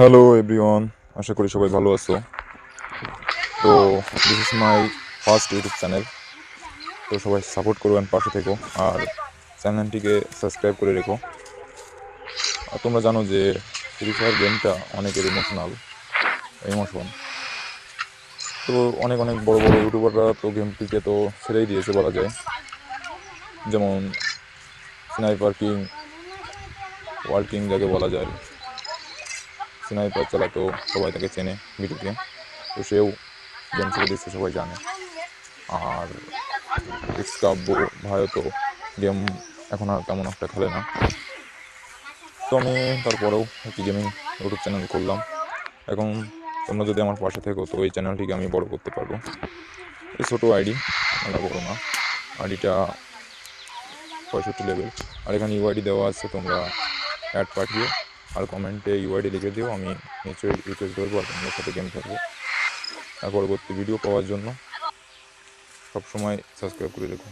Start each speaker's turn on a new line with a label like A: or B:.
A: Hello everyone, আশা করি সবাই ভালো আছো। তো this is my first YouTube channel. তো সবাই সাপোর্ট করবেন, পাশে থেকো আর চ্যানেলটিকে সাবস্ক্রাইব করে রেখো। আর তোমরা জানো যে ফ্রি ফায়ার গেমটা অনেকের ইমোশন। তো অনেক অনেক বড় বড় ইউটিউবাররা তো গেমটিকে তো ছেড়েই দিয়েছে বলা যায়, যেমন স্নাইপার কিং, ওয়ার্ল্ড কিং যাকে বলা যায়। স্নাইপার চালাতো, সবাই তাকে চেনে ভিডিওতে। তো সেও গেম ছেড়ে দিচ্ছে, সবাই জানে। আর এক্স কাব্য ভাইও তো গেম এখন আর তেমন একটা খেলে না। তো আমি তারপরেও একটি গেমিং ইউটিউব চ্যানেল করলাম। এখন তোমরা যদি আমার পাশে থেকো তো এই চ্যানেলটিকে আমি বড় করতে পারবো। এই ছোটো আইডি, মেলা বড় না আইডিটা, 65 লেভেল। আর এখানে ইউআইডি দেওয়া আছে, তোমরা অ্যাড পাঠিও আর কমেন্টে ইউআইডি লিখে দিও, আমি নিশ্চয়ই রিকোয়েস্ট করবো আর তোমাদের সাথে গেম খেলবো। আর পরবর্তী ভিডিও পাওয়ার জন্য সবসময় সাবস্ক্রাইব করে রেখো।